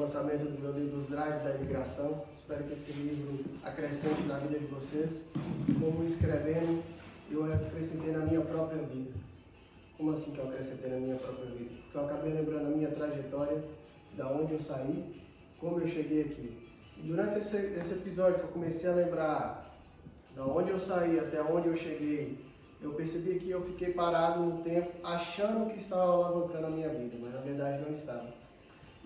lançamento do meu livro Os Drives da Imigração. Espero que esse livro acrescente na vida de vocês. Como escrevendo, eu acrescentei na minha própria vida. Como assim que eu acrescentei na minha própria vida? Porque eu acabei lembrando a minha trajetória, da onde eu saí, como eu cheguei aqui. E durante esse episódio que eu comecei a lembrar da onde eu saí até onde eu cheguei, eu percebi que eu fiquei parado no tempo achando que estava alavancando a minha vida, mas na verdade não estava.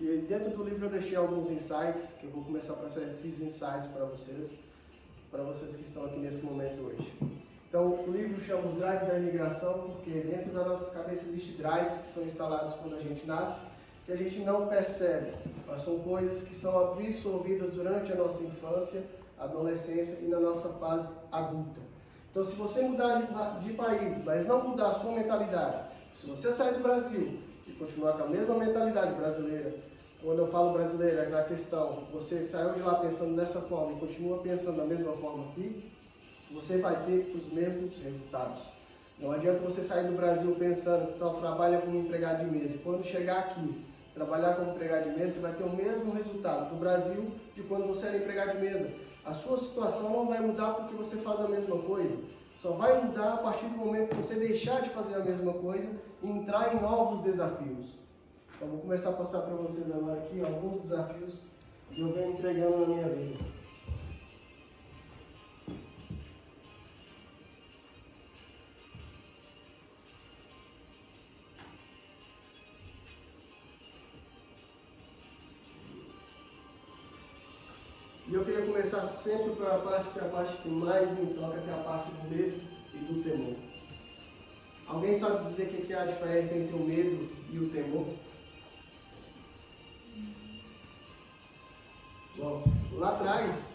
E dentro do livro eu deixei alguns insights, que eu vou começar a passar esses insights para vocês que estão aqui nesse momento hoje. Então, o livro chama Os Drives da Imigração, porque dentro da nossa cabeça existem drives que são instalados quando a gente nasce, que a gente não percebe, mas são coisas que são absorvidas durante a nossa infância, adolescência e na nossa fase adulta. Então, se você mudar de país, mas não mudar a sua mentalidade, se você sair do Brasil e continuar com a mesma mentalidade brasileira, quando eu falo brasileira, é na questão, você saiu de lá pensando dessa forma e continua pensando da mesma forma aqui, você vai ter os mesmos resultados. Não adianta você sair do Brasil pensando que só trabalha como empregado de mesa. E quando chegar aqui, trabalhar como empregado de mesa, você vai ter o mesmo resultado do Brasil de quando você era empregado de mesa. A sua situação não vai mudar porque você faz a mesma coisa. Só vai mudar a partir do momento que você deixar de fazer a mesma coisa e entrar em novos desafios. Então, vou começar a passar para vocês agora aqui alguns desafios que eu venho entregando na minha vida. E eu queria começar sempre pela parte que é a parte que mais me toca, que é a parte do medo e do temor. Alguém sabe dizer o que é a diferença entre o medo e o temor? Bom, lá atrás,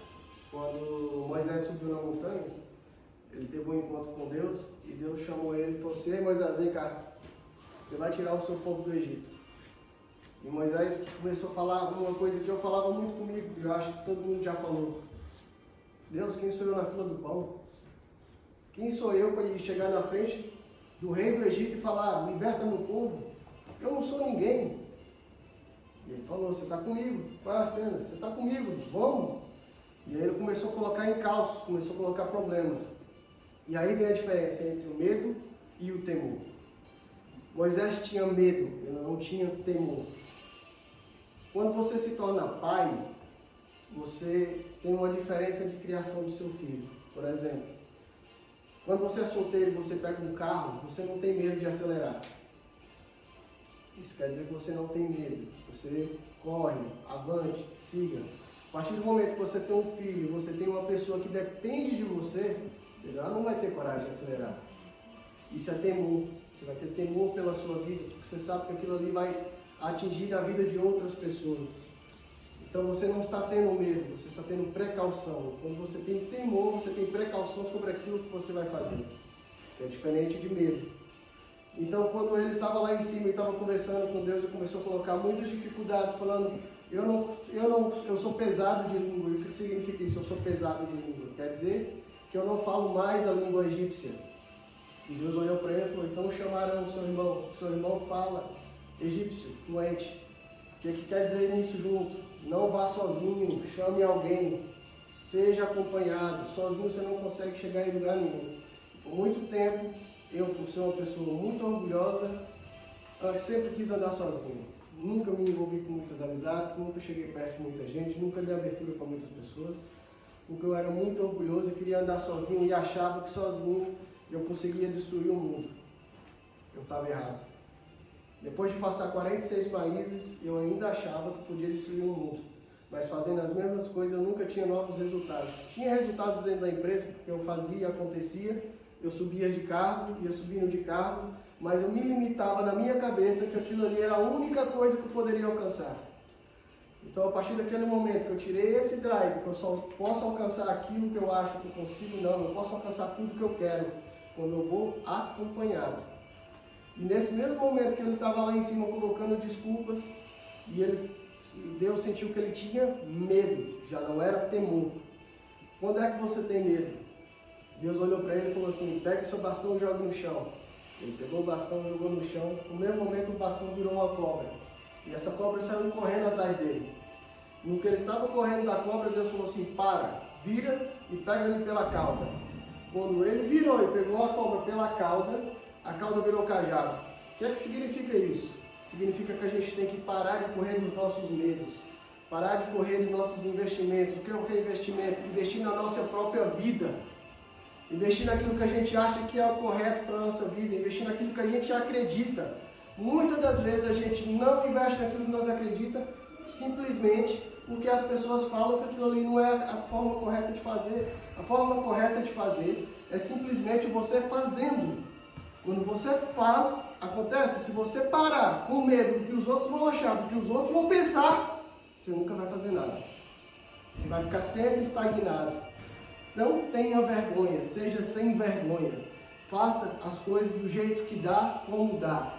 quando Moisés subiu na montanha, ele teve um encontro com Deus e Deus chamou ele e falou assim: "Ei Moisés, vem cá, você vai tirar o seu povo do Egito." E Moisés começou a falar uma coisa que eu falava muito comigo, e eu acho que todo mundo já falou. Deus, quem sou eu na fila do pão? Quem sou eu para ir chegar na frente do rei do Egito e falar, liberta meu povo? Eu não sou ninguém. E ele falou, você está comigo, qual é a cena? Você está comigo, vamos. E aí ele começou a colocar encalços, começou a colocar problemas. E aí vem a diferença entre o medo e o temor. Moisés tinha medo, ele não tinha temor. Quando você se torna pai, você tem uma diferença de criação do seu filho. Por exemplo, quando você é solteiro e você pega um carro, você não tem medo de acelerar. Isso quer dizer que você não tem medo. Você corre, avante, siga. A partir do momento que você tem um filho, você tem uma pessoa que depende de você, você já não vai ter coragem de acelerar. Isso é temor. Você vai ter temor pela sua vida, porque você sabe que aquilo ali vai atingir a vida de outras pessoas. Então você não está tendo medo, você está tendo precaução. Quando você tem temor, você tem precaução sobre aquilo que você vai fazer, que é diferente de medo. Então quando ele estava lá em cima e estava conversando com Deus, ele começou a colocar muitas dificuldades, falando, eu sou pesado de língua. E o que significa isso? Eu sou pesado de língua. Quer dizer que eu não falo mais a língua egípcia. E Deus olhou para ele e falou, então chamaram o seu irmão fala egípcio, fluente. O que quer dizer isso junto? Não vá sozinho, chame alguém, seja acompanhado. Sozinho você não consegue chegar em lugar nenhum. Por muito tempo, eu, por ser uma pessoa muito orgulhosa, sempre quis andar sozinho. Nunca me envolvi com muitas amizades, nunca cheguei perto de muita gente, nunca dei abertura para muitas pessoas, porque eu era muito orgulhoso e queria andar sozinho e achava que sozinho eu conseguia destruir o mundo. Eu estava errado. Depois de passar 46 países, eu ainda achava que podia destruir o mundo. Mas fazendo as mesmas coisas, eu nunca tinha novos resultados. Tinha resultados dentro da empresa, porque eu fazia, acontecia, eu subia de cargo, ia subindo de cargo, mas eu me limitava na minha cabeça que aquilo ali era a única coisa que eu poderia alcançar. Então, a partir daquele momento que eu tirei esse drive, que eu só posso alcançar aquilo que eu acho que eu consigo, não, eu posso alcançar tudo que eu quero, quando eu vou acompanhado. E nesse mesmo momento que ele estava lá em cima colocando desculpas, e Deus sentiu que ele tinha medo, já não era temor. Quando é que você tem medo? Deus olhou para ele e falou assim, pega seu bastão e joga no chão. Ele pegou o bastão e jogou no chão. No mesmo momento o bastão virou uma cobra. E essa cobra saiu correndo atrás dele. No que ele estava correndo da cobra, Deus falou assim, para, vira e pega ele pela cauda. Quando ele virou e pegou a cobra pela cauda, a cauda virou cajado. O que é que significa isso? Significa que a gente tem que parar de correr dos nossos medos, parar de correr dos nossos investimentos. O que é o reinvestimento? Investir na nossa própria vida. Investir naquilo que a gente acha que é o correto para a nossa vida, investir naquilo que a gente acredita. Muitas das vezes a gente não investe naquilo que nós acreditamos, simplesmente porque as pessoas falam que aquilo ali não é a forma correta de fazer. A forma correta de fazer é simplesmente você fazendo. Quando você faz, acontece. Se você parar com medo do que os outros vão achar, do que os outros vão pensar, você nunca vai fazer nada. Você vai ficar sempre estagnado. Não tenha vergonha, seja sem vergonha. Faça as coisas do jeito que dá, como dá.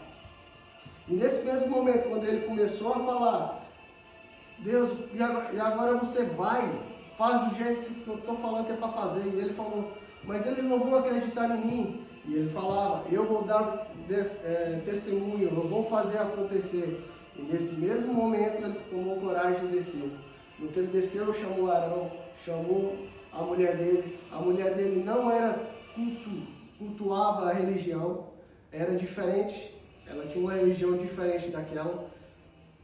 E nesse mesmo momento, quando ele começou a falar, Deus, e agora você vai, faz do jeito que eu estou falando que é para fazer. E ele falou, mas eles não vão acreditar em mim. E ele falava, eu vou dar testemunho, eu vou fazer acontecer. E nesse mesmo momento ele tomou coragem de descer. No que ele desceu, chamou Arão, chamou a mulher dele. A mulher dele não era cultuava a religião, era diferente. Ela tinha uma religião diferente daquela.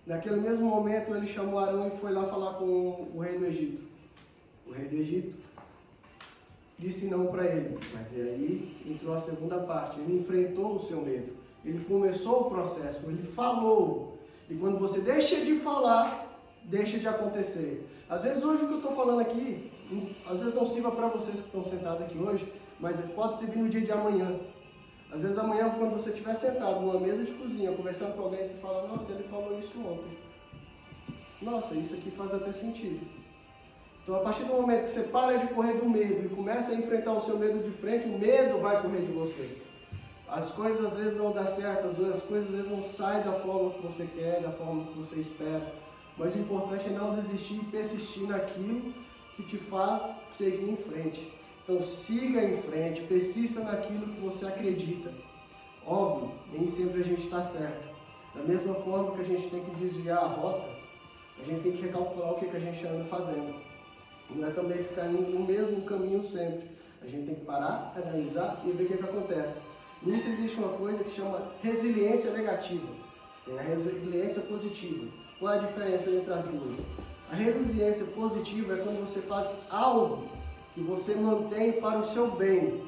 Naquele mesmo momento ele chamou Arão e foi lá falar com o rei do Egito. O rei do Egito disse não para ele, mas aí entrou a segunda parte. Ele enfrentou o seu medo, ele começou o processo, ele falou. E quando você deixa de falar, deixa de acontecer. Às vezes hoje o que eu estou falando aqui, às vezes não sirva para vocês que estão sentados aqui hoje, mas pode servir no dia de amanhã. Às vezes amanhã, quando você estiver sentado numa mesa de cozinha, conversando com alguém, você fala, nossa, ele falou isso ontem. Nossa, isso aqui faz até sentido. Então, a partir do momento que você para de correr do medo e começa a enfrentar o seu medo de frente, o medo vai correr de você. As coisas às vezes não dão certo, as coisas às vezes não saem da forma que você quer, da forma que você espera. Mas o importante é não desistir e persistir naquilo que te faz seguir em frente. Então siga em frente, persista naquilo que você acredita. Óbvio, nem sempre a gente está certo. Da mesma forma que a gente tem que desviar a rota, a gente tem que recalcular o que a gente anda fazendo. Não é também ficar indo no mesmo caminho sempre. A gente tem que parar, analisar e ver o que acontece. Nisso existe uma coisa que chama resiliência negativa. Tem a resiliência positiva. Qual é a diferença entre as duas? A resiliência positiva é quando você faz algo que você mantém para o seu bem.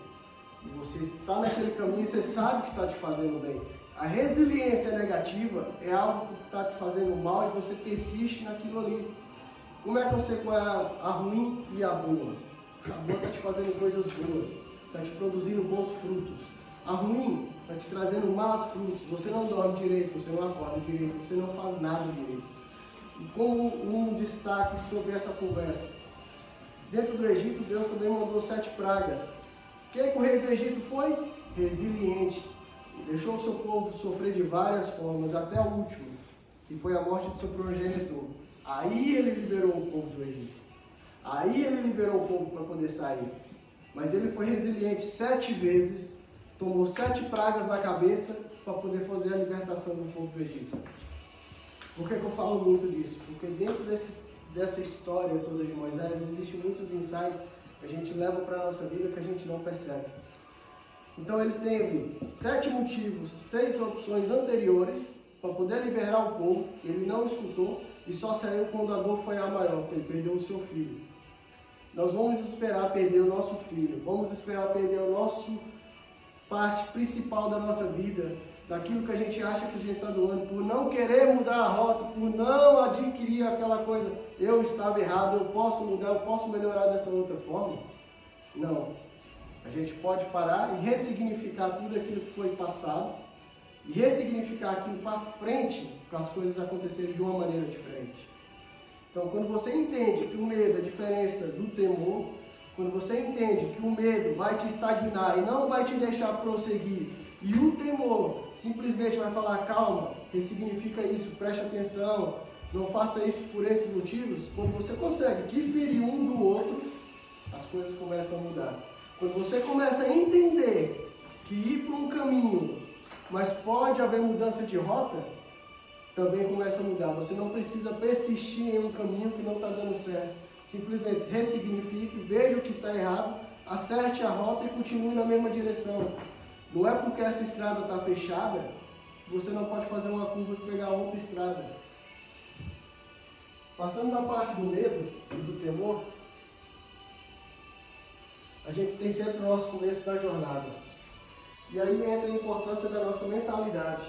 E você está naquele caminho e você sabe que está te fazendo bem. A resiliência negativa é algo que está te fazendo mal e você persiste naquilo ali. Como é que eu sei qual é a ruim e a boa? A boa está te fazendo coisas boas, está te produzindo bons frutos. A ruim está te trazendo más frutos. Você não dorme direito, você não acorda direito, você não faz nada direito. E como um destaque sobre essa conversa, dentro do Egito, Deus também mandou 7 pragas. O que o rei do Egito foi? Resiliente. E deixou o seu povo sofrer de várias formas, até o último, que foi a morte de seu progenitor. Aí ele liberou o povo do Egito. Aí ele liberou o povo para poder sair. Mas ele foi resiliente 7 vezes, tomou 7 pragas na cabeça para poder fazer a libertação do povo do Egito. Por que eu falo muito disso? Porque dentro dessa história toda de Moisés, existem muitos insights que a gente leva para a nossa vida que a gente não percebe. Então ele teve 7 motivos, 6 opções anteriores para poder liberar o povo, ele não escutou e só saiu quando a dor foi a maior, porque ele perdeu o seu filho. Nós vamos esperar perder o nosso filho, vamos esperar perder o nosso parte principal da nossa vida, daquilo que a gente acha que a gente está doando, por não querer mudar a rota, por não adquirir aquela coisa, eu estava errado, eu posso mudar, eu posso melhorar dessa outra forma. Não. A gente pode parar e ressignificar tudo aquilo que foi passado e ressignificar aquilo para frente, para as coisas acontecerem de uma maneira diferente. Então, quando você entende que o medo é a diferença do temor, quando você entende que o medo vai te estagnar e não vai te deixar prosseguir, e o temor simplesmente vai falar, calma, ressignifica isso, preste atenção, não faça isso por esses motivos, quando você consegue diferir um do outro, as coisas começam a mudar. Quando você começa a entender que ir por um caminho, mas pode haver mudança de rota, também começa a mudar. Você não precisa persistir em um caminho que não está dando certo. Simplesmente ressignifique, veja o que está errado, acerte a rota e continue na mesma direção. Não é porque essa estrada está fechada que você não pode fazer uma curva e pegar outra estrada. Passando da parte do medo e do temor, a gente tem sempre o nosso começo da jornada. E aí entra a importância da nossa mentalidade.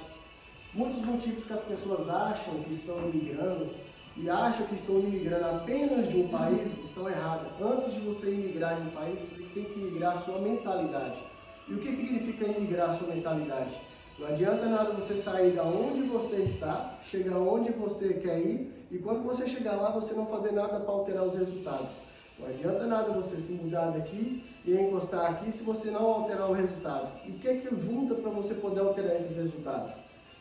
Muitos motivos que as pessoas acham que estão imigrando e acham que estão imigrando apenas de um país estão errados. Antes de você imigrar de um país, você tem que imigrar a sua mentalidade. E o que significa imigrar a sua mentalidade? Não adianta nada você sair da onde você está, chegar onde você quer ir, e quando você chegar lá, você não fazer nada para alterar os resultados. Não adianta nada você se mudar daqui e encostar aqui se você não alterar o resultado. E o que é que junta para você poder alterar esses resultados?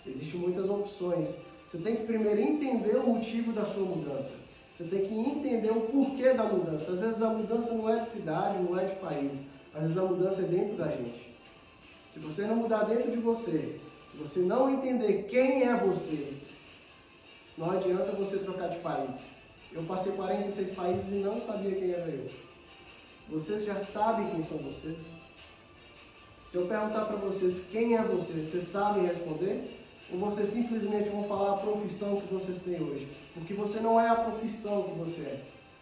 Existem muitas opções. Você tem que primeiro entender o motivo da sua mudança. Você tem que entender o porquê da mudança. Às vezes a mudança não é de cidade, não é de país. Às vezes a mudança é dentro da gente. Se você não mudar dentro de você, se você não entender quem é você, não adianta você trocar de país. Eu passei 46 países e não sabia quem era eu. Vocês já sabem quem são vocês? Se eu perguntar para vocês quem é você, vocês sabem responder? Ou vocês simplesmente vão falar a profissão que vocês têm hoje? Porque você não é a profissão que você é.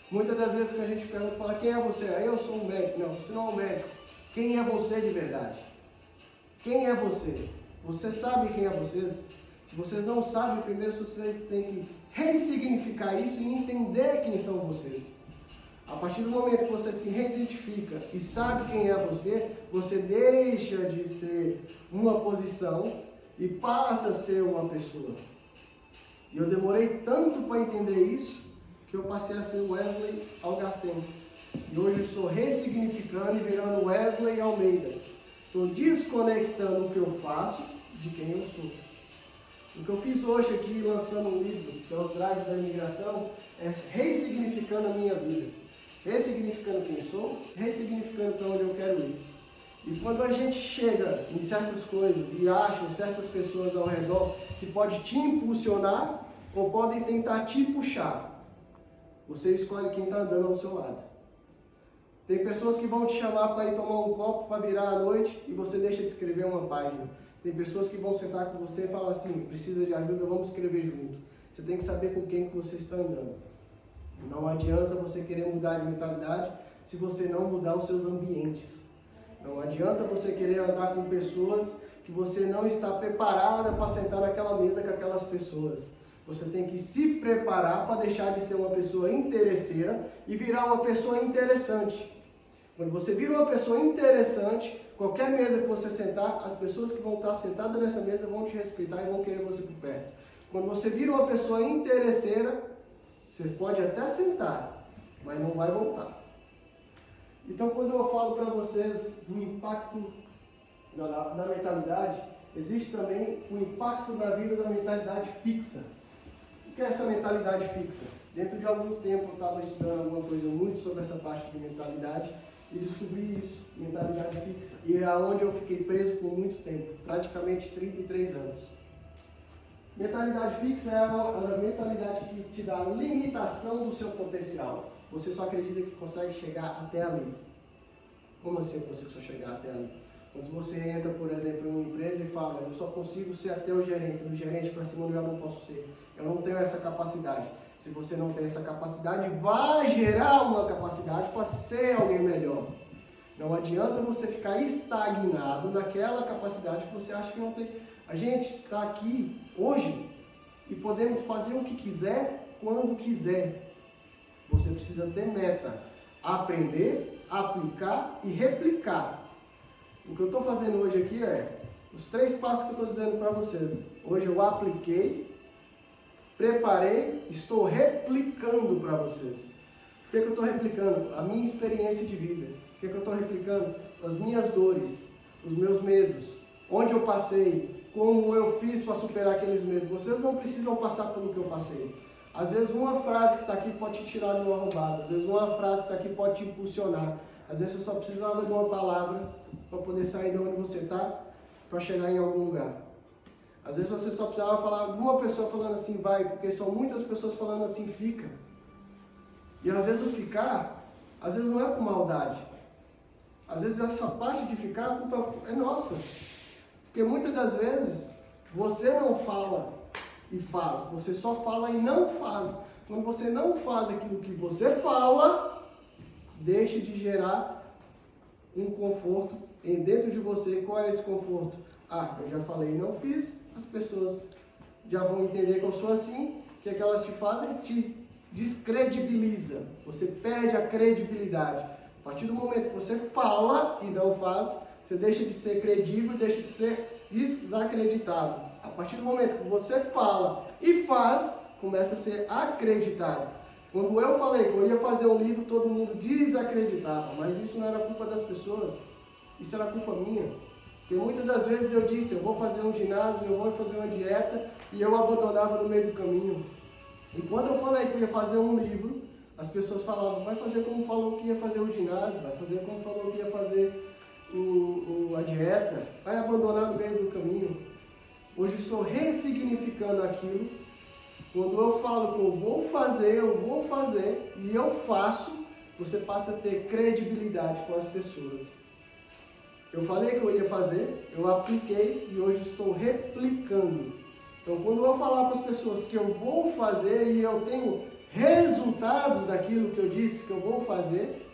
Muitas das vezes que a gente pergunta, fala, quem é você? Eu sou um médico. Não, você não é um médico. Quem é você de verdade? Quem é você? Você sabe quem é vocês? Se vocês não sabem, primeiro vocês têm que ressignificar isso e entender quem são vocês. A partir do momento que você se reidentifica e sabe quem é você, você deixa de ser uma posição e passa a ser uma pessoa. E eu demorei tanto para entender isso, que eu passei a ser Wesley Algarten. E hoje eu estou ressignificando e virando Wesley Almeida. Estou desconectando o que eu faço de quem eu sou. O que eu fiz hoje aqui, lançando um livro, que é Os Drives da Imigração, é ressignificando a minha vida. Ressignificando quem sou, ressignificando para onde eu quero ir. E quando a gente chega em certas coisas e acha certas pessoas ao redor que podem te impulsionar ou podem tentar te puxar, você escolhe quem está andando ao seu lado. Tem pessoas que vão te chamar para ir tomar um copo para virar à noite e você deixa de escrever uma página. Tem pessoas que vão sentar com você e falar assim, precisa de ajuda, vamos escrever junto. Você tem que saber com quem que você está andando. Não adianta você querer mudar de mentalidade se você não mudar os seus ambientes. Não adianta você querer andar com pessoas que você não está preparada para sentar naquela mesa com aquelas pessoas. Você tem que se preparar para deixar de ser uma pessoa interesseira e virar uma pessoa interessante. Quando você vira uma pessoa interessante, qualquer mesa que você sentar, as pessoas que vão estar sentadas nessa mesa vão te respeitar e vão querer você por perto. Quando você vira uma pessoa interesseira, você pode até sentar, mas não vai voltar. Então, quando eu falo para vocês do impacto na mentalidade, existe também o impacto na vida da mentalidade fixa. O que é essa mentalidade fixa? Dentro de algum tempo eu estava estudando alguma coisa muito sobre essa parte de mentalidade e descobri isso, mentalidade fixa. E é onde eu fiquei preso por muito tempo, praticamente 33 anos. Mentalidade fixa é a mentalidade que te dá a limitação do seu potencial. Você só acredita que consegue chegar até ali. Como assim eu consigo só chegar até ali? Quando você entra, por exemplo, em uma empresa e fala, eu só consigo ser até o gerente, do gerente para cima eu já não posso ser. Eu não tenho essa capacidade. Se você não tem essa capacidade, vai gerar uma capacidade para ser alguém melhor. Não adianta você ficar estagnado naquela capacidade que você acha que não tem. A gente está aqui hoje e podemos fazer o que quiser, quando quiser. Você precisa ter meta, aprender, aplicar e replicar. O que eu estou fazendo hoje aqui é os 3 passos que eu estou dizendo para vocês. Hoje eu apliquei, preparei, estou replicando para vocês. O que eu estou replicando? A minha experiência de vida. O que eu estou replicando? As minhas dores, os meus medos, onde eu passei, como eu fiz para superar aqueles medos. Vocês não precisam passar pelo que eu passei. Às vezes uma frase que está aqui pode te tirar de uma roubada. Às vezes uma frase que está aqui pode te impulsionar. Às vezes você só precisava de uma palavra para poder sair de onde você está, para chegar em algum lugar. Às vezes você só precisava falar de uma pessoa falando assim, vai, porque são muitas pessoas falando assim, fica. E às vezes o ficar, às vezes não é por maldade. Às vezes essa parte de ficar, a culpa é nossa. Porque muitas das vezes você não fala e faz, você só fala e não faz. Quando você não faz aquilo que você fala, deixa de gerar um conforto dentro de você. Qual é esse conforto? Ah, eu já falei e não fiz, as pessoas já vão entender que eu sou assim, o que é que elas te fazem? Te descredibiliza, você perde a credibilidade. A partir do momento que você fala e não faz, você deixa de ser credível, deixa de ser desacreditado. A partir do momento que você fala e faz, começa a ser acreditado. Quando eu falei que eu ia fazer um livro, todo mundo desacreditava, mas isso não era culpa das pessoas, isso era culpa minha. Porque muitas das vezes eu disse, eu vou fazer um ginásio, eu vou fazer uma dieta, e eu abandonava no meio do caminho. E quando eu falei que eu ia fazer um livro, as pessoas falavam, vai fazer como falou que ia fazer o ginásio, vai fazer como falou que ia fazer a dieta, vai abandonar no meio do caminho. Hoje estou ressignificando aquilo. Quando eu falo que eu vou fazer e eu faço, você passa a ter credibilidade com as pessoas. Eu falei que eu ia fazer, eu apliquei e hoje estou replicando. Então, quando eu falar para as pessoas que eu vou fazer e eu tenho resultados daquilo que eu disse que eu vou fazer,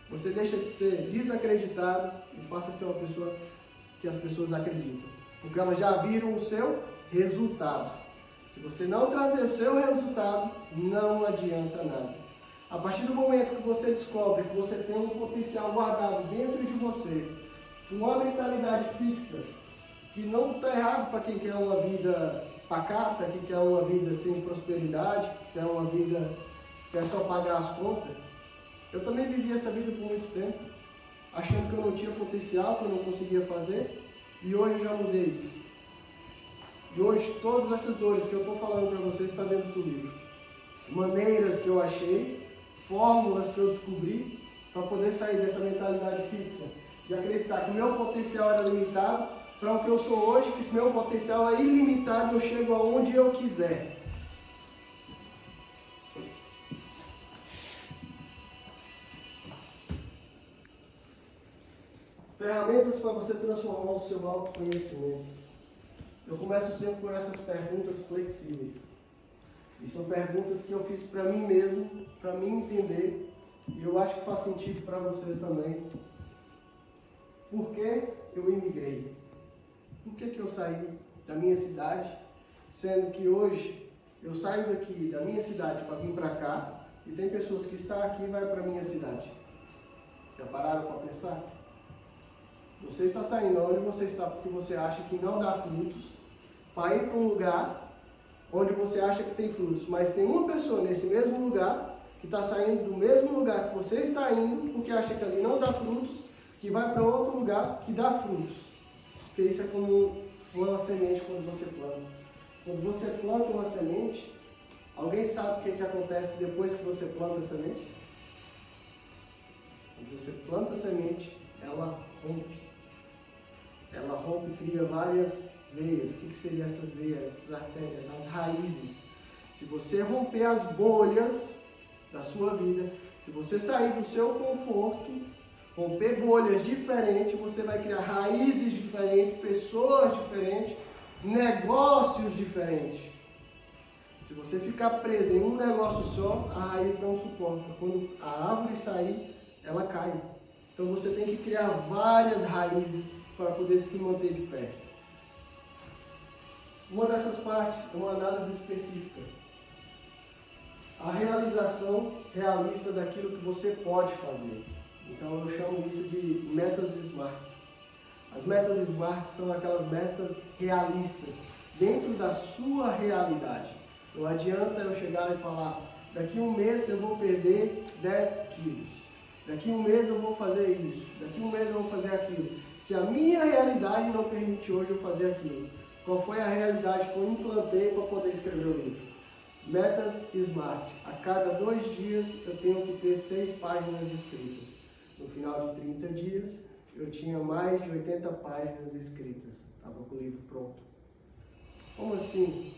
você deixa de ser desacreditado e passa a ser uma pessoa que as pessoas acreditam. Porque elas já viram o seu resultado. Se você não trazer o seu resultado, não adianta nada. A partir do momento que você descobre que você tem um potencial guardado dentro de você, uma mentalidade fixa, que não está errado para quem quer uma vida pacata, quem quer uma vida sem prosperidade, que quer uma vida que é só pagar as contas. Eu também vivi essa vida por muito tempo, achando que eu não tinha potencial, que eu não conseguia fazer, e hoje eu já mudei isso. E hoje todas essas dores que eu estou falando para vocês estão dentro do livro. Maneiras que eu achei, fórmulas que eu descobri para poder sair dessa mentalidade fixa, de acreditar que o meu potencial era limitado, para o que eu sou hoje, que o meu potencial é ilimitado e eu chego aonde eu quiser. Ferramentas para você transformar o seu autoconhecimento. Eu começo sempre por essas perguntas flexíveis. E são perguntas que eu fiz para mim mesmo, para mim entender, e eu acho que faz sentido para vocês também. Por que eu imigrei? Por que eu saí da minha cidade, sendo que hoje eu saio daqui da minha cidade para vir para cá, e tem pessoas que estão aqui e vão para a minha cidade? Já pararam para pensar? Você está saindo onde você está porque você acha que não dá frutos, para ir para um lugar onde você acha que tem frutos, mas tem uma pessoa nesse mesmo lugar que está saindo do mesmo lugar que você está indo porque acha que ali não dá frutos, que vai para outro lugar que dá frutos. Porque isso é como uma semente quando você planta. Quando você planta uma semente, alguém sabe o que acontece depois que você planta a semente? Quando você planta a semente, ela rompe. Ela rompe e cria várias veias. O que seriam essas veias, essas artérias, as raízes? Se você romper as bolhas da sua vida, se você sair do seu conforto, romper bolhas diferentes, você vai criar raízes diferentes, pessoas diferentes, negócios diferentes. Se você ficar preso em um negócio só, a raiz não suporta. Quando a árvore sair, ela cai. Então você tem que criar várias raízes para poder se manter de pé. Uma dessas partes é uma análise específica. A realização realista daquilo que você pode fazer. Então eu chamo isso de metas SMART. As metas SMART são aquelas metas realistas, dentro da sua realidade. Não adianta eu chegar e falar, daqui a um mês eu vou perder 10 quilos. Daqui a um mês eu vou fazer isso. Daqui a um mês eu vou fazer aquilo. Se a minha realidade não permite hoje eu fazer aquilo, qual foi a realidade que eu implantei para poder escrever o livro? Metas SMART. A cada 2 dias eu tenho que ter 6 páginas escritas. No final de 30 dias, eu tinha mais de 80 páginas escritas. Estava com o livro pronto. Como assim?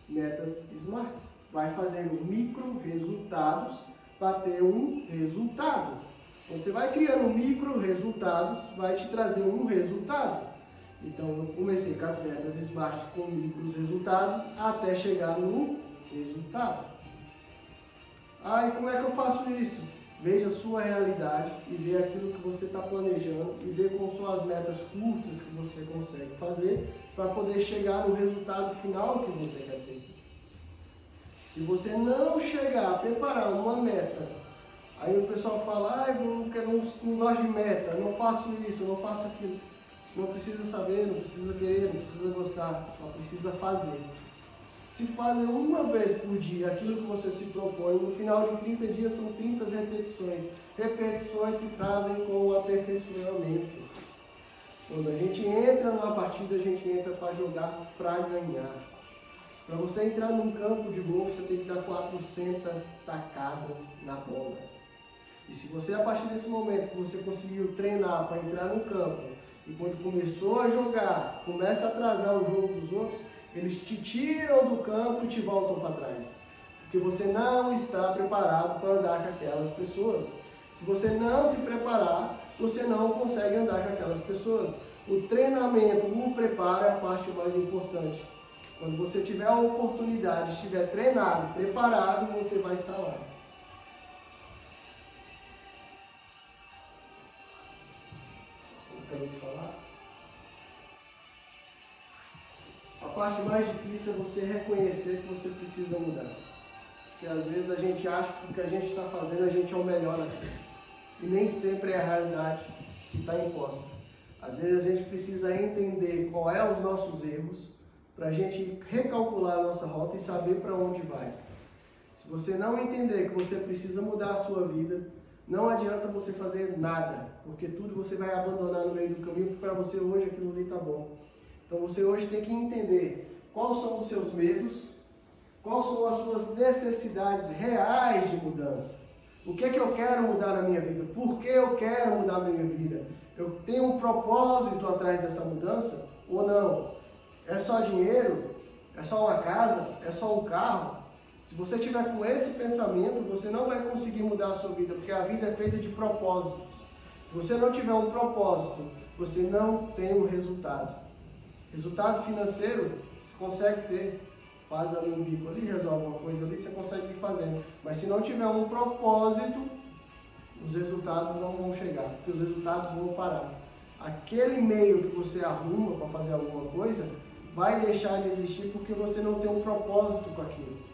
Metas SMART. Vai fazendo micro resultados para ter um resultado. Quando você vai criando micro resultados, vai te trazer um resultado. Então, eu comecei com as metas SMART com micros resultados até chegar no resultado. E como é que eu faço isso? Veja a sua realidade e veja aquilo que você está planejando e veja quais são as metas curtas que você consegue fazer para poder chegar no resultado final que você quer ter. Se você não chegar a preparar uma meta, aí o pessoal fala, eu não gosto de meta, não faço isso, não faço aquilo. Não precisa saber, não precisa querer, não precisa gostar, só precisa fazer. Se fazer uma vez por dia aquilo que você se propõe, no final de 30 dias são 30 repetições. Repetições se trazem com o aperfeiçoamento. Quando a gente entra numa partida, a gente entra para jogar, para ganhar. Para você entrar num campo de golfe, você tem que dar 400 tacadas na bola. E se você, a partir desse momento que você conseguiu treinar para entrar no campo, e quando começou a jogar, começa a atrasar o jogo dos outros, eles te tiram do campo e te voltam para trás. Porque você não está preparado para andar com aquelas pessoas. Se você não se preparar, você não consegue andar com aquelas pessoas. O treinamento, o preparo é a parte mais importante. Quando você tiver a oportunidade, estiver treinado, preparado, você vai estar lá. De falar. A parte mais difícil é você reconhecer que você precisa mudar. Porque às vezes a gente acha que o que a gente está fazendo, a gente é o melhor naquilo. E nem sempre é a realidade que está imposta. Às vezes a gente precisa entender qual é os nossos erros, para a gente recalcular a nossa rota e saber para onde vai. Se você não entender que você precisa mudar a sua vida, não adianta você fazer nada, porque tudo você vai abandonar no meio do caminho, porque para você hoje aquilo ali está bom. Então você hoje tem que entender quais são os seus medos, quais são as suas necessidades reais de mudança. O que é que eu quero mudar na minha vida? Por que eu quero mudar na minha vida? Eu tenho um propósito atrás dessa mudança ou não? É só dinheiro? É só uma casa? É só um carro? Se você tiver com esse pensamento, você não vai conseguir mudar a sua vida, porque a vida é feita de propósitos. Se você não tiver um propósito, você não tem um resultado. Resultado financeiro, você consegue ter. Faz ali um bico ali, resolve uma coisa ali, você consegue ir fazendo. Mas se não tiver um propósito, os resultados não vão chegar, porque os resultados vão parar. Aquele meio que você arruma para fazer alguma coisa, vai deixar de existir porque você não tem um propósito com aquilo.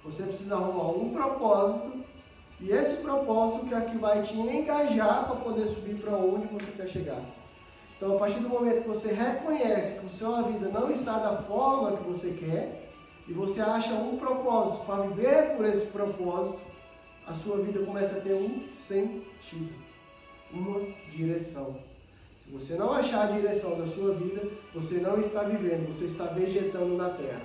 Você precisa arrumar um propósito, e esse propósito que é que vai te engajar para poder subir para onde você quer chegar. Então, a partir do momento que você reconhece que a sua vida não está da forma que você quer, e você acha um propósito para viver por esse propósito, a sua vida começa a ter um sentido, uma direção. Se você não achar a direção da sua vida, você não está vivendo, você está vegetando na terra.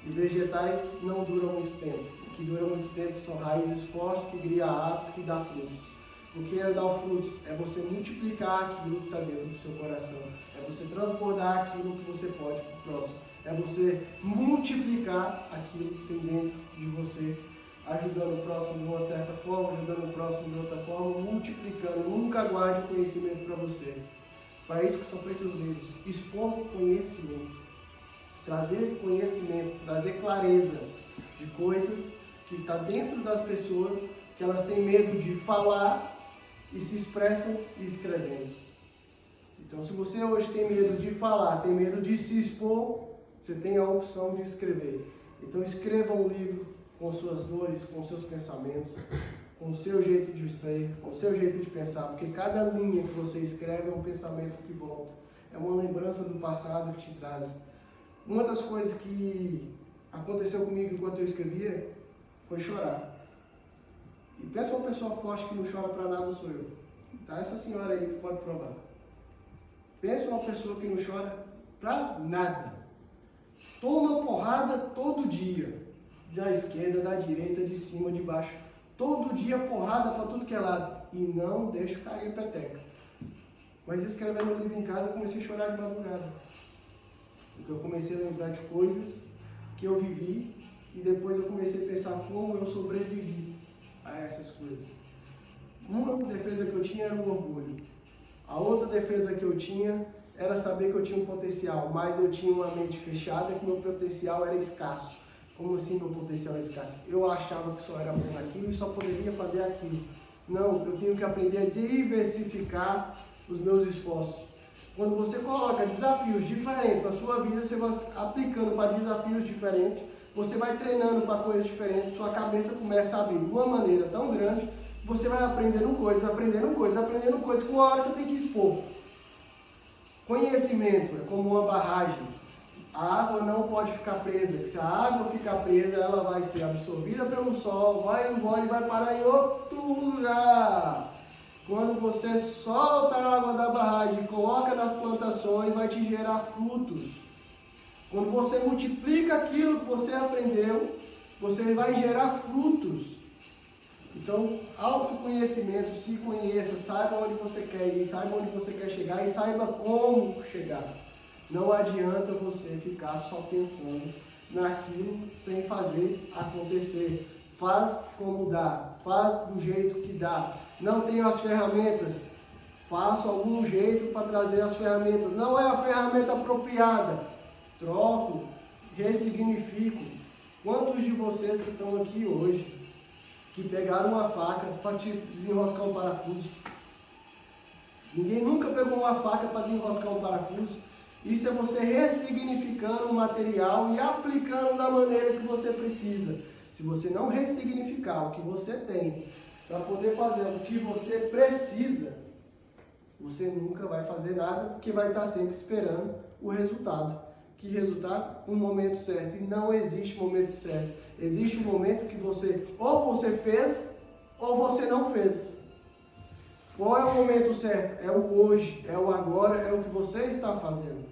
E vegetais não duram muito tempo. O que dura muito tempo são raízes fortes que criam árvores que dão frutos. O que é dar frutos? É você multiplicar aquilo que está dentro do seu coração. É você transbordar aquilo que você pode para o próximo. É você multiplicar aquilo que tem dentro de você, ajudando o próximo de uma certa forma, ajudando o próximo de outra forma, multiplicando. Nunca guarde o conhecimento para você. Para isso que são feitos os livros. Expor conhecimento. Trazer conhecimento, trazer clareza de coisas que está dentro das pessoas, que elas têm medo de falar e se expressam escrevendo. Então, se você hoje tem medo de falar, tem medo de se expor, você tem a opção de escrever. Então, escreva um livro com suas dores, com seus pensamentos, com o seu jeito de ser, com o seu jeito de pensar, porque cada linha que você escreve é um pensamento que volta. É uma lembrança do passado que te traz. Uma das coisas que aconteceu comigo enquanto eu escrevia foi chorar. E pensa uma pessoa forte que não chora para nada, sou eu. Tá? Essa senhora aí que pode provar. Pensa uma pessoa que não chora para nada. Toma porrada todo dia. Da esquerda, da direita, de cima, de baixo. Todo dia porrada para tudo que é lado. E não deixo cair a peteca. Mas escrevendo o livro em casa, comecei a chorar de madrugada. Porque eu comecei a lembrar de coisas que eu vivi e depois eu comecei a pensar como eu sobrevivi a essas coisas. Uma defesa que eu tinha era o orgulho. A outra defesa que eu tinha era saber que eu tinha um potencial, mas eu tinha uma mente fechada que meu potencial era escasso. Como assim meu potencial era escasso? Eu achava que só era bom naquilo e só poderia fazer aquilo. Não, eu tenho que aprender a diversificar os meus esforços. Quando você coloca desafios diferentes na sua vida, você vai aplicando para desafios diferentes, você vai treinando para coisas diferentes, sua cabeça começa a abrir de uma maneira tão grande, você vai aprendendo coisas, que uma hora você tem que expor. Conhecimento é como uma barragem. A água não pode ficar presa. Se a água ficar presa, ela vai ser absorvida pelo sol, vai embora e vai parar em outro lugar. Quando você solta a água da barragem e coloca nas plantações, vai te gerar frutos. Quando você multiplica aquilo que você aprendeu, você vai gerar frutos. Então, autoconhecimento, se conheça, saiba onde você quer ir, saiba onde você quer chegar e saiba como chegar. Não adianta você ficar só pensando naquilo sem fazer acontecer. Faz como dá, faz do jeito que dá. Não tenho as ferramentas, faço algum jeito para trazer as ferramentas. Não é a ferramenta apropriada, troco, ressignifico. Quantos de vocês que estão aqui hoje, que pegaram uma faca para desenroscar um parafuso? Ninguém nunca pegou uma faca para desenroscar um parafuso. Isso é você ressignificando o material e aplicando da maneira que você precisa. Se você não ressignificar o que você tem para poder fazer o que você precisa, você nunca vai fazer nada, porque vai estar sempre esperando o resultado. Que resultado? Um momento certo. E não existe momento certo. Existe um momento que você ou você fez ou você não fez. Qual é o momento certo? É o hoje, é o agora, é o que você está fazendo.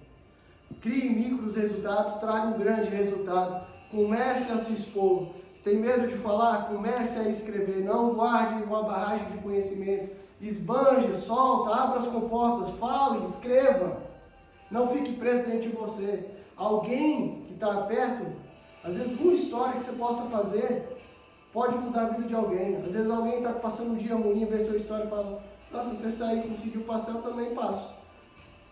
Crie micros resultados, traga um grande resultado. Comece a se expor. Se tem medo de falar, comece a escrever. Não guarde uma barragem de conhecimento. Esbanje, solta, abra as comportas, fale, escreva. Não fique preso dentro de você. Alguém que está perto, às vezes uma história que você possa fazer pode mudar a vida de alguém. Às vezes alguém está passando um dia ruim, vê sua história e fala: nossa, você saiu e conseguiu passar, eu também passo.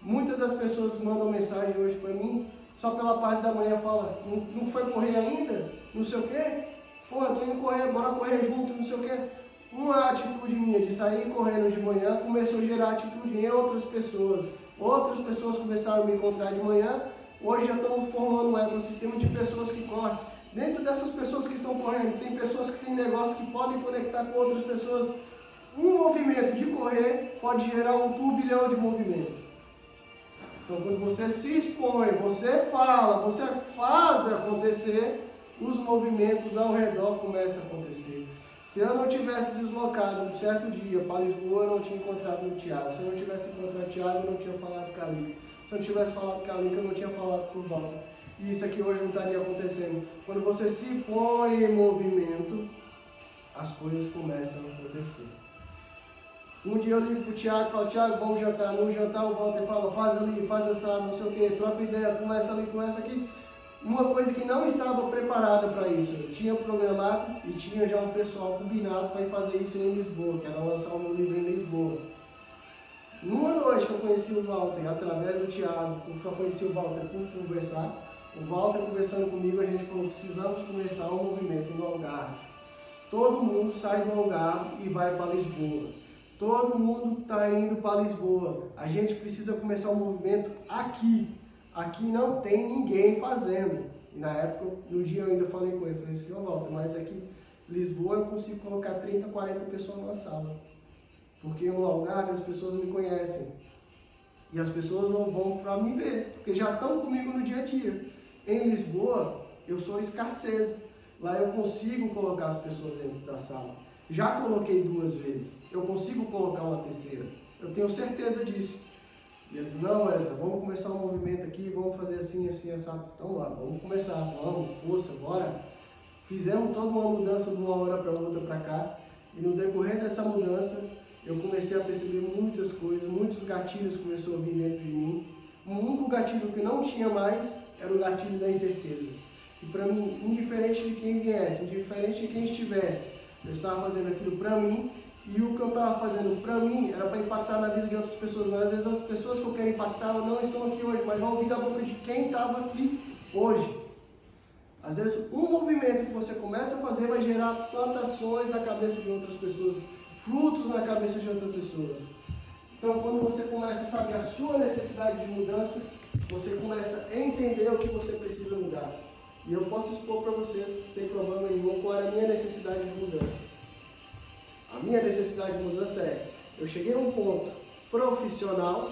Muitas das pessoas que mandam mensagem hoje para mim, só pela parte da manhã fala: não foi correr ainda? Não sei o quê? Pô, eu tô indo correr, bora correr junto, não sei o quê. Uma atitude minha de sair correndo de manhã começou a gerar atitude em outras pessoas. Outras pessoas começaram a me encontrar de manhã. Hoje já estamos formando um ecossistema de pessoas que correm. Dentro dessas pessoas que estão correndo, tem pessoas que têm negócios que podem conectar com outras pessoas. Um movimento de correr pode gerar um turbilhão de movimentos. Então, quando você se expõe, você fala, você faz acontecer, os movimentos ao redor começam a acontecer. Se eu não tivesse deslocado um certo dia para Lisboa, eu não tinha encontrado o Thiago. Se eu não tivesse encontrado o Thiago, eu não tinha falado com a Lica. Se eu não tivesse falado com a Lica, eu não tinha falado com o Walter. E isso aqui hoje não estaria acontecendo. Quando você se põe em movimento, as coisas começam a acontecer. Um dia eu ligo pro Thiago e falo: Thiago, vamos jantar. No jantar o Walter fala: faz ali, faz assado, não sei o que, troca ideia, conversa ali, conversa aqui. Uma coisa que não estava preparada para isso. Eu tinha programado e tinha já um pessoal combinado para ir fazer isso em Lisboa, que era lançar o meu livro em Lisboa. Numa noite que eu conheci o Walter, através do Thiago, que eu conheci o Walter por conversar, o Walter conversando comigo, a gente falou: precisamos começar um movimento no Algarve. Todo mundo sai do Algarve e vai para Lisboa. Todo mundo está indo para Lisboa. A gente precisa começar um movimento aqui. Aqui não tem ninguém fazendo. E na época, no dia eu ainda falei com ele, falei assim: ô Walter, mas aqui em Lisboa eu consigo colocar 30, 40 pessoas numa sala. Porque no Algarve as pessoas me conhecem. E as pessoas não vão para me ver, porque já estão comigo no dia a dia. Em Lisboa, eu sou escassez. Lá eu consigo colocar as pessoas dentro da sala. Já coloquei 2 vezes. Eu consigo colocar uma terceira. Eu tenho certeza disso. E ele falou: não, Wesley, vamos começar um movimento aqui, vamos fazer assim, assim, assado. Então lá, vamos começar, vamos, força, bora. Fizemos toda uma mudança de uma hora para outra para cá. E no decorrer dessa mudança, eu comecei a perceber muitas coisas, muitos gatilhos começaram a vir dentro de mim. Um único gatilho que não tinha mais era o gatilho da incerteza. Que para mim, indiferente de quem viesse, indiferente de quem estivesse, eu estava fazendo aquilo para mim, e o que eu estava fazendo para mim era para impactar na vida de outras pessoas. Mas às vezes as pessoas que eu quero impactar não estão aqui hoje, mas vão ouvir da boca de quem estava aqui hoje. Às vezes um movimento que você começa a fazer vai gerar plantações na cabeça de outras pessoas, frutos na cabeça de outras pessoas. Então quando você começa a saber a sua necessidade de mudança, você começa a entender o que você precisa mudar. E eu posso expor para vocês, sem problema nenhum, qual era a minha necessidade de mudança. A minha necessidade de mudança é, eu cheguei a um ponto profissional,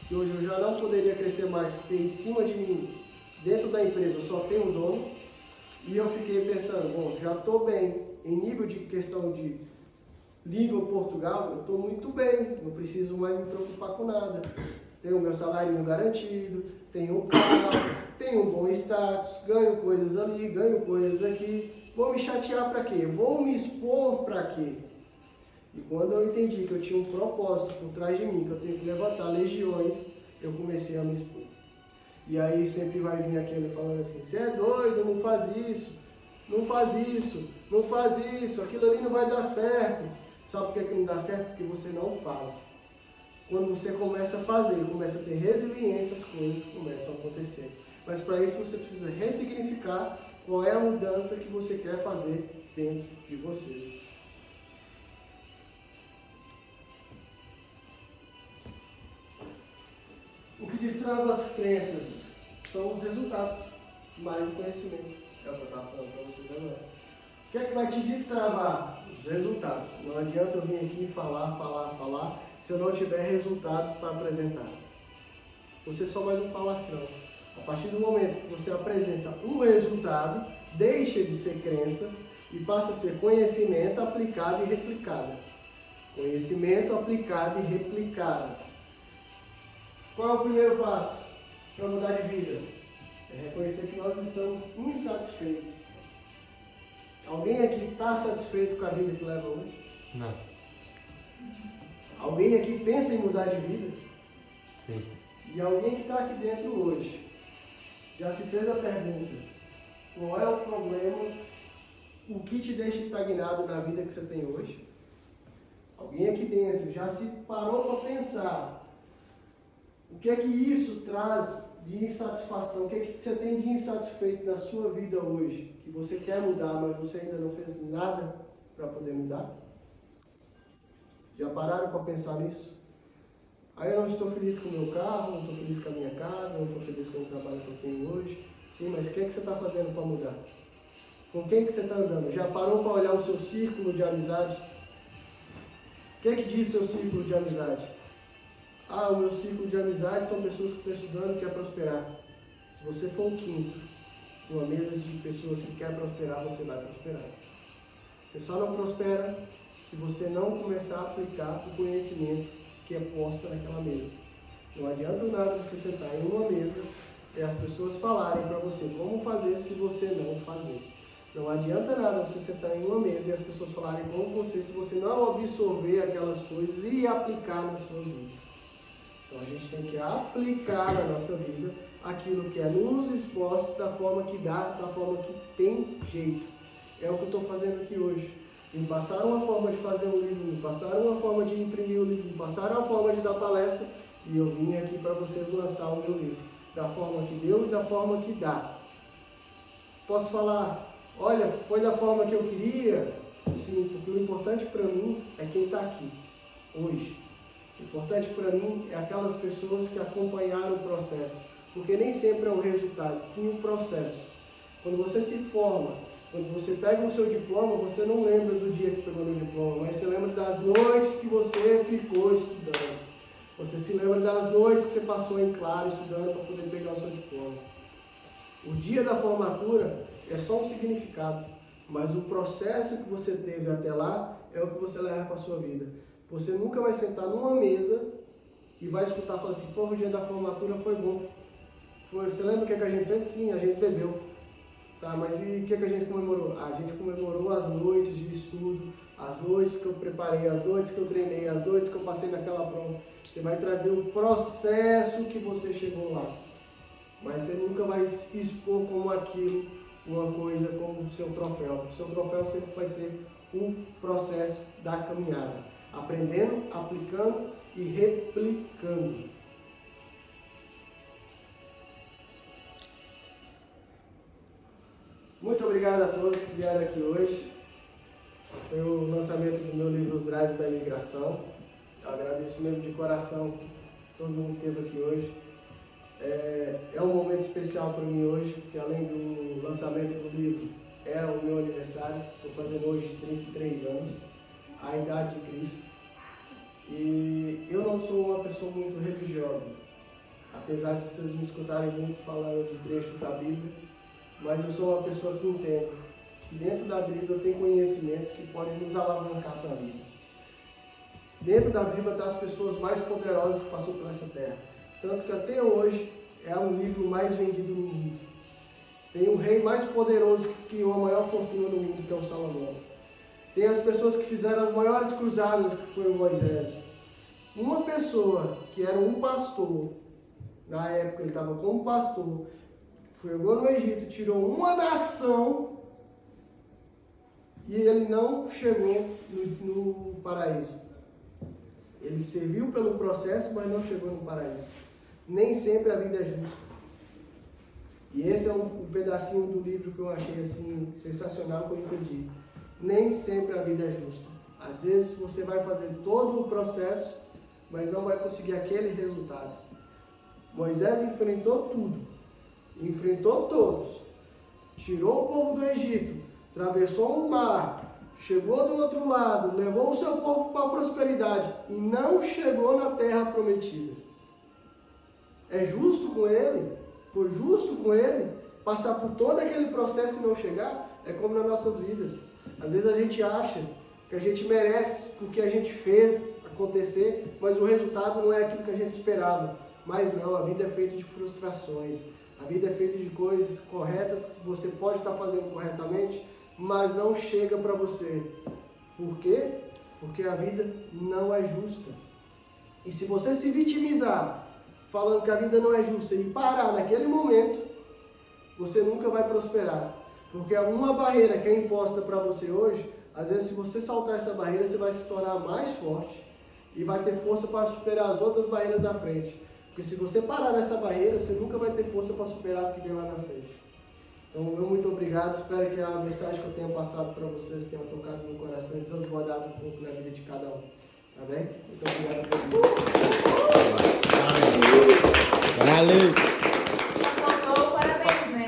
que hoje eu já não poderia crescer mais, porque em cima de mim, dentro da empresa, eu só tenho um dono. E eu fiquei pensando, bom, já estou bem, em nível de questão de língua Portugal, eu estou muito bem, não preciso mais me preocupar com nada. Tenho o meu salário garantido, tenho um carro, tenho um bom status, ganho coisas ali, ganho coisas aqui. Vou me chatear para quê? Vou me expor para quê? E quando eu entendi que eu tinha um propósito por trás de mim, que eu tenho que levantar legiões, eu comecei a me expor. E aí sempre vai vir aquele falando assim, você é doido, não faz isso, não faz isso, não faz isso, aquilo ali não vai dar certo. Sabe por que não dá certo? Porque você não faz. Quando você começa a fazer, começa a ter resiliência, as coisas começam a acontecer. Mas para isso você precisa ressignificar qual é a mudança que você quer fazer dentro de vocês. O que destrava as crenças são os resultados, mais o conhecimento. É o que eu estava falando para vocês agora. O que é que vai te destravar? Os resultados. Não adianta eu vir aqui falar, se eu não tiver resultados para apresentar. Você é só mais um falastrão. A partir do momento que você apresenta um resultado, deixa de ser crença e passa a ser conhecimento aplicado e replicado. Conhecimento aplicado e replicado. Qual é o primeiro passo para mudar de vida? É reconhecer que nós estamos insatisfeitos. Alguém aqui está satisfeito com a vida que leva hoje? Não. Alguém aqui pensa em mudar de vida? Sim. E alguém que está aqui dentro hoje já se fez a pergunta: qual é o problema? O que te deixa estagnado na vida que você tem hoje? Alguém aqui dentro já se parou para pensar o que é que isso traz de insatisfação? O que é que você tem de insatisfeito na sua vida hoje? Que você quer mudar, mas você ainda não fez nada para poder mudar? Já pararam para pensar nisso? Aí eu não estou feliz com o meu carro, não estou feliz com a minha casa, não estou feliz com o trabalho que eu tenho hoje. Sim, mas o que é que você está fazendo para mudar? Com quem que você está andando? Já parou para olhar o seu círculo de amizade? O que é que diz seu círculo de amizade? Ah, o meu círculo de amizade são pessoas que estão estudando e querem prosperar. Se você for o quinto, numa mesa de pessoas que querem prosperar, você vai prosperar. Você só não prospera se você não começar a aplicar o conhecimento que é posto naquela mesa. Não adianta nada você sentar em uma mesa e as pessoas falarem para você como fazer se você não fazer. Não adianta nada você sentar em uma mesa e as pessoas falarem como você se você não absorver aquelas coisas e aplicar na sua vida. Então a gente tem que aplicar na nossa vida aquilo que é nos exposto da forma que dá, da forma que tem jeito. É o que eu estou fazendo aqui hoje. Me passaram uma forma de fazer um livro, me passaram uma forma de imprimir o livro, me passaram uma forma de dar palestra e eu vim aqui para vocês lançar o meu livro. Da forma que deu e da forma que dá. Posso falar, olha, foi da forma que eu queria? Sim, porque o importante para mim é quem está aqui, hoje. O importante para mim é aquelas pessoas que acompanharam o processo, porque nem sempre é o resultado, sim o processo. Quando você se forma, quando você pega o seu diploma, você não lembra do dia que pegou no diploma, mas você lembra das noites que você ficou estudando. Você se lembra das noites que você passou em claro estudando para poder pegar o seu diploma. O dia da formatura é só um significado, mas o processo que você teve até lá é o que você leva para a sua vida. Você nunca vai sentar numa mesa e vai escutar e falar assim, pô, o dia da formatura foi bom. Você lembra o que a gente fez? Sim, a gente bebeu. Tá, mas e o que a gente comemorou? A gente comemorou as noites de estudo, as noites que eu preparei, as noites que eu treinei, as noites que eu passei naquela prova. Você vai trazer o processo que você chegou lá. mas você nunca vai expor como aquilo, uma coisa como o seu troféu. O seu troféu sempre vai ser o processo da caminhada, aprendendo, aplicando e replicando. Muito obrigado a todos que vieram aqui hoje. Foi o lançamento do meu livro Os Drives da Imigração. Eu agradeço mesmo de coração todo mundo que esteve aqui hoje. É um momento especial para mim hoje, porque além do lançamento do livro, é o meu aniversário. Estou fazendo hoje 33 anos, a idade de Cristo. E eu não sou uma pessoa muito religiosa, apesar de vocês me escutarem muito falando de trecho da Bíblia, mas eu sou uma pessoa que entende que dentro da Bíblia tem conhecimentos que podem nos alavancar para a vida. Dentro da Bíblia estão as pessoas mais poderosas que passou por essa terra. Tanto que até hoje é o livro mais vendido no mundo. Tem o rei mais poderoso que criou a maior fortuna no mundo, que é o Salomão. Tem as pessoas que fizeram as maiores cruzadas, que foi o Moisés. Uma pessoa que era um pastor, na época ele estava como pastor, chegou no Egito, tirou uma nação e ele não chegou no paraíso. Ele serviu pelo processo, mas não chegou no paraíso. Nem sempre a vida é justa. E esse é um pedacinho do livro que eu achei assim sensacional, que eu entendi. Nem sempre a vida é justa. Às vezes você vai fazer todo o processo, mas não vai conseguir aquele resultado. Moisés enfrentou tudo. Enfrentou todos. Tirou o povo do Egito. Atravessou o mar. Chegou do outro lado, levou o seu povo para a prosperidade e não chegou na terra prometida. É justo com ele? Foi justo com ele passar por todo aquele processo e não chegar? É como nas nossas vidas. Às vezes a gente acha que a gente merece o que a gente fez acontecer, mas o resultado não é aquilo que a gente esperava. Mas não, a vida é feita de frustrações. A vida é feita de coisas corretas que você pode estar fazendo corretamente, mas não chega para você. Por quê? Porque a vida não é justa. E se você se vitimizar, falando que a vida não é justa, e parar naquele momento, você nunca vai prosperar. Porque uma barreira que é imposta para você hoje, às vezes se você saltar essa barreira, você vai se tornar mais forte e vai ter força para superar as outras barreiras da frente. Porque se você parar nessa barreira, você nunca vai ter força para superar as que vem lá na frente. Então, muito obrigado. Espero que a mensagem que eu tenha passado para vocês tenha tocado no coração e transbordado um pouco na vida de cada um. Tá bem? Muito obrigado a todo mundo. Valeu! Faltou parabéns, né?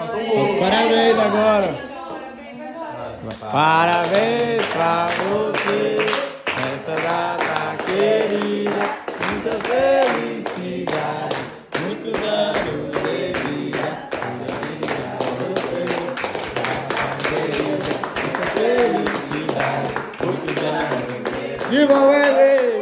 Parabéns agora! Parabéns pra você, nessa data querida, muita felicidade, muitos anos de vida, muita felicidade, muitos anos de vida. Viva o Ele!